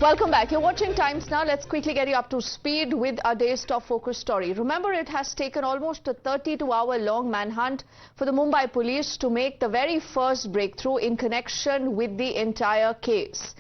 Welcome back. You're watching Times Now. Let's quickly get you up to speed with our day's top focus story. Remember, it has taken almost a 32-hour-long manhunt for the Mumbai police to make the very first breakthrough in connection with the entire case.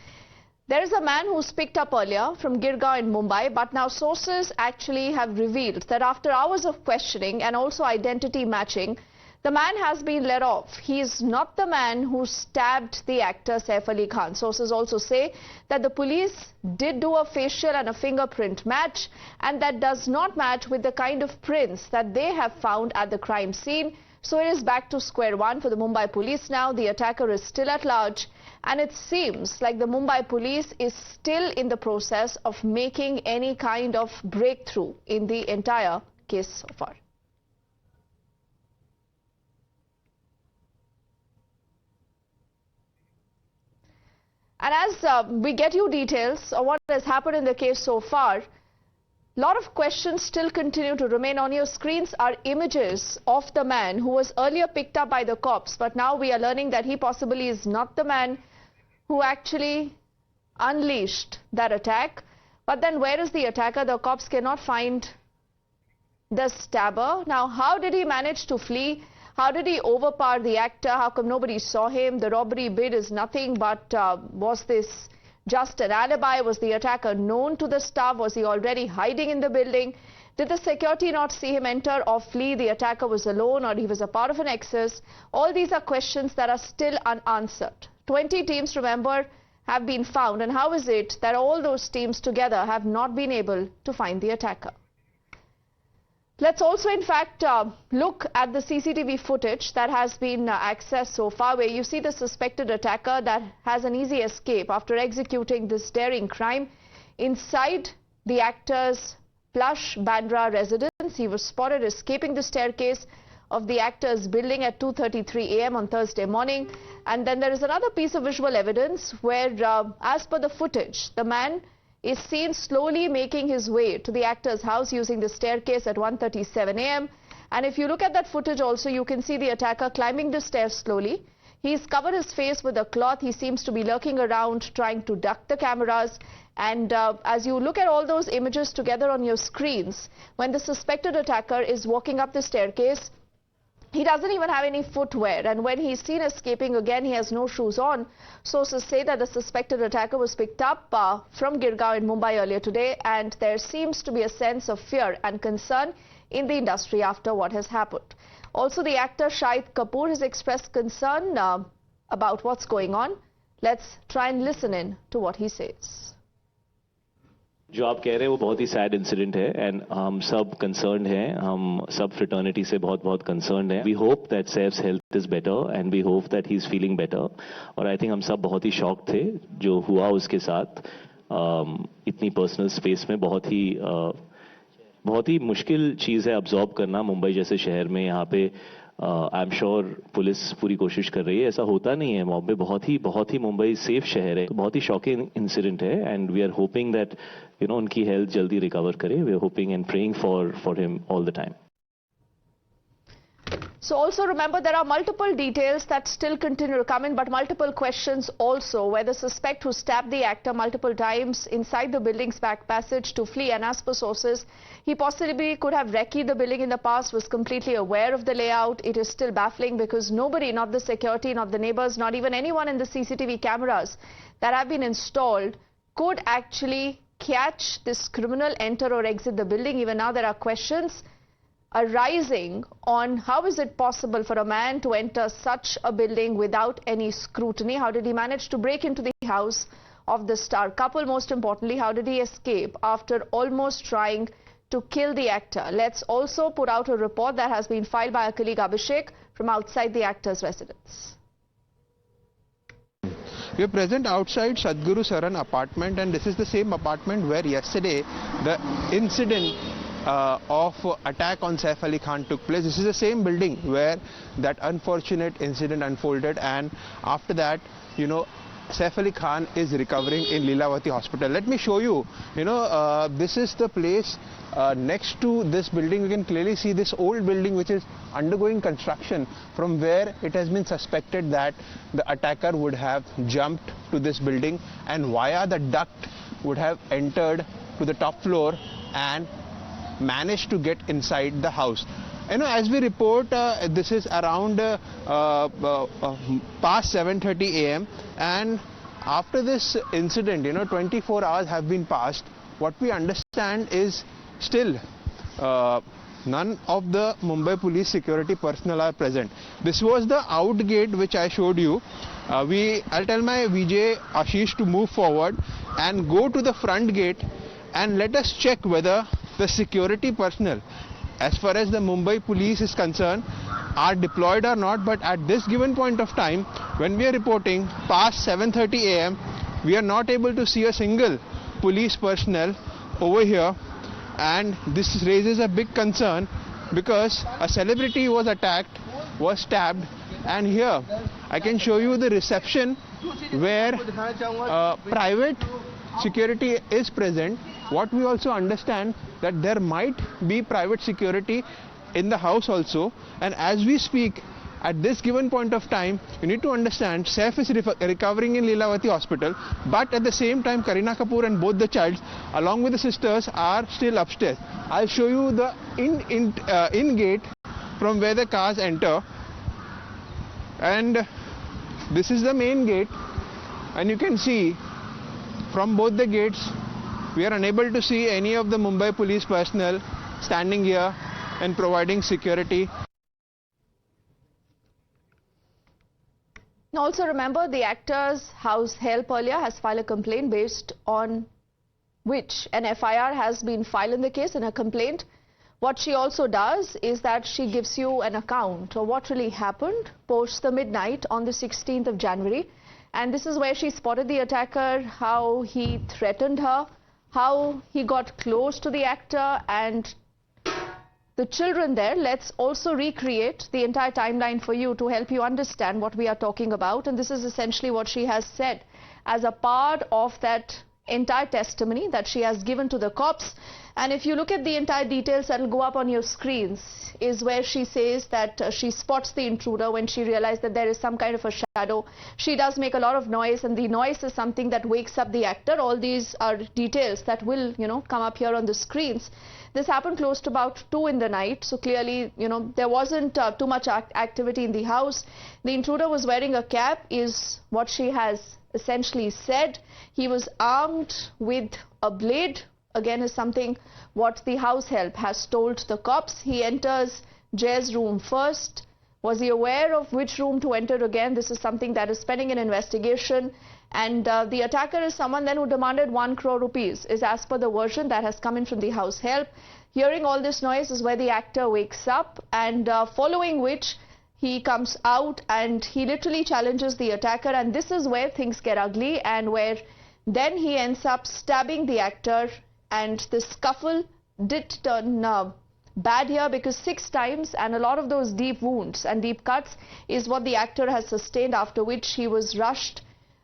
There is a man who's picked up earlier from Girgaon in Mumbai, but now sources actually have revealed that after hours of questioning and also identity matching, the man has been let off. He is not the man who stabbed the actor Saif Ali Khan. Sources also say that the police did do a facial and a fingerprint match, and that does not match with the kind of prints that they have found at the crime scene. So it is back to square one for the Mumbai police now. The attacker is still at large, and it seems like the Mumbai police is still in the process of making any kind of breakthrough in the entire case so far. And as we get you details of what has happened in the case so far, a lot of questions still continue to remain. On your screens are images of the man who was earlier picked up by the cops, but now we are learning that he possibly is not the man who actually unleashed that attack. But then where is the attacker? The cops cannot find the stabber. Now, how did he manage to flee? How did he overpower the actor? How come nobody saw him? The robbery bid is nothing but was this just an alibi? Was the attacker known to the staff? Was he already hiding in the building? Did the security not see him enter or flee? The attacker was alone, or he was a part of an excess? All these are questions that are still unanswered. 20 teams, remember, have been found. And how is it that all those teams together have not been able to find the attacker? Let's also, in fact, look at the CCTV footage that has been accessed so far, where you see the suspected attacker that has an easy escape after executing this daring crime inside the actor's plush Bandra residence. He was spotted escaping the staircase of the actor's building at 2:33 a.m. on Thursday morning. And then there is another piece of visual evidence where, as per the footage, the man is seen slowly making his way to the actor's house using the staircase at 1:37 a.m. And if you look at that footage also, you can see the attacker climbing the stairs slowly. He's covered his face with a cloth. He seems to be lurking around, trying to duck the cameras. And as you look at all those images together on your screens, when the suspected attacker is walking up the staircase, he doesn't even have any footwear, and when he's seen escaping again, he has no shoes on. Sources say that the suspected attacker was picked up from Girgaon in Mumbai earlier today, and there seems to be a sense of fear and concern in the industry after what has happened. Also, the actor Shahid Kapoor has expressed concern about what's going on. Let's try and listen in to what he says. जो आप कह रहे हैं वो बहुत ही sad incident है and हम सब कंसर्न्ड हैं, हम सब फ्रेटर्निटी से बहुत कंसर्न्ड हैं. We hope that Saif's health is better and we hope that he is feeling better. और आई थिंक हम सब बहुत ही शॉक थे जो हुआ उसके साथ. इतनी पर्सनल स्पेस में बहुत ही मुश्किल चीज़ है अब्जॉर्ब करना मुंबई जैसे शहर में. यहाँ पे आई एम श्योर पुलिस पूरी कोशिश कर रही है. ऐसा होता नहीं है बॉम्बे. बहुत ही मुंबई सेफ शहर है. बहुत ही शॉकिंग इंसिडेंट है and we are hoping that उनकी हेल्थ जल्दी रिकवर करे. We are hoping and praying for him all the time. So also remember, there are multiple details that still continue to come in, but multiple questions also, where the suspect who stabbed the actor multiple times inside the building's back passage to flee, and as per sources, he possibly could have recce'd the building in the past, was completely aware of the layout. It is still baffling because nobody, not the security, not the neighbors, not even anyone in the CCTV cameras that have been installed, could actually catch this criminal enter or exit the building. Even now there are questions arising on how is it possible for a man to enter such a building without any scrutiny? How did he manage to break into the house of the star couple? Most importantly, how did he escape after almost trying to kill the actor? Let's also put out a report that has been filed by our colleague Abhishek from outside the actor's residence. We are present outside Sadhguru Saran apartment, and this is the same apartment where yesterday the incident of attack on Saif Ali Khan took place. This is the same building where that unfortunate incident unfolded, and after that, Saif Ali Khan is recovering in Lilavati Hospital. Let me show you, this is the place next to this building. You can clearly see this old building which is undergoing construction, from where it has been suspected that the attacker would have jumped to this building, and via the duct would have entered to the top floor and managed to get inside the house. You know, as we report, this is around past 7:30 a.m. and after this incident, 24 hours have been passed. What we understand is still none of the Mumbai police security personnel are present. This was the out gate which I showed you. I'll tell my VJ Ashish to move forward and go to the front gate and let us check whether the security personnel, as far as the Mumbai police is concerned, are deployed or not. But at this given point of time, when we are reporting past 7:30 a.m., we are not able to see a single police personnel over here, and this raises a big concern because a celebrity was attacked, was stabbed, and here I can show you the reception where private security is present. What we also understand that there might be private security in the house also, and as we speak at this given point of time, you need to understand Saif is recovering in Leelavati hospital, but at the same time Kareena Kapoor and both the childs along with the sisters are still upstairs. I'll show you the in gate from where the cars enter, and this is the main gate, and you can see from both the gates we are unable to see any of the Mumbai police personnel standing here and providing security. Also remember, the actor's house help earlier has filed a complaint based on which an FIR has been filed in the case. In a complaint, what she also does is that she gives you an account of what really happened post the midnight on the 16th of January. And this is where she spotted the attacker, how he threatened her, how he got close to the actor and the children there. Let's also recreate the entire timeline for you to help you understand what we are talking about. And this is essentially what she has said as a part of that entire testimony that she has given to the cops. And if you look at the entire details that will go up on your screens, is where she says that she spots the intruder when she realized that there is some kind of a shadow. She does make a lot of noise, and the noise is something that wakes up the actor. All these are details that will, come up here on the screens. This happened close to about 2 in the night. So clearly, there wasn't too much activity in the house. The intruder was wearing a cap, is what she has essentially said. He was armed with a blade. Again, is something what the house help has told the cops. He enters Jay's room first. Was he aware of which room to enter again? This is something that is pending an investigation. And the attacker is someone then who demanded 1 crore rupees, is as per the version that has come in from the house help. Hearing all this noise is where the actor wakes up, and following which he comes out and he literally challenges the attacker, and this is where things get ugly and where then he ends up stabbing the actor. And the scuffle did turn bad here because 6 times, and a lot of those deep wounds and deep cuts is what the actor has sustained, after which he was rushed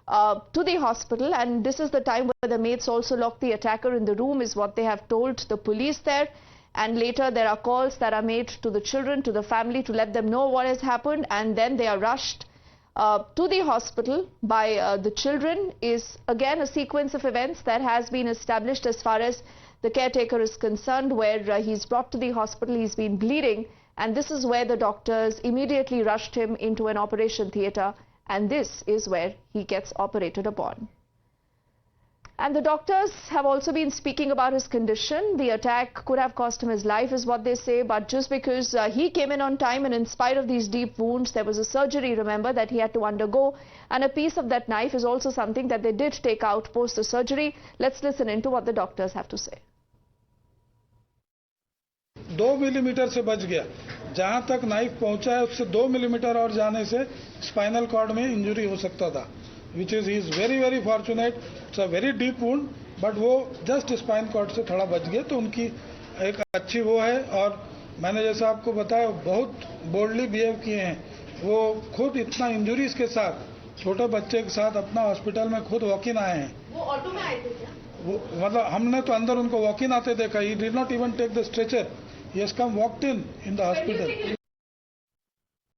to the hospital. And this is the time where the mates also locked the attacker in the room, is what they have told the police there. And later there are calls that are made to the children, to the family, to let them know what has happened, and then they are rushed to the hospital by the children. Is again a sequence of events that has been established as far as the caretaker is concerned, where he's brought to the hospital, he's been bleeding, and this is where the doctors immediately rushed him into an operation theatre, and this is where he gets operated upon. And the doctors have also been speaking about his condition. The attack could have cost him his life, is what they say, but just because he came in on time, and in spite of these deep wounds, there was a surgery, remember, that he had to undergo, and a piece of that knife is also something that they did take out post the surgery. Let's listen into what the doctors have to say. 2 millimetre से बच गया. जहां तक knife पहुंचा है उससे 2 millimetre और जाने से स्पाइनल कॉर्ड में इंजरी हो सकता था, which is he is very fortunate. It's a very deep wound, but वो जस्ट स्पाइन कॉर्ड से थोड़ा बच गया, तो उनकी एक अच्छी वो है. और मैंने जैसा आपको बताया, बहुत बोल्डली बिहेव किए हैं. वो खुद इतना इंजरीज के साथ, छोटे बच्चे के साथ अपना हॉस्पिटल में खुद वॉक इन आए हैं. वो ऑटो में आए थे क्या? वो मतलब हमने तो अंदर उनको वॉक इन आते देखा. He did not even take the stretcher. He has come walked in the hospital.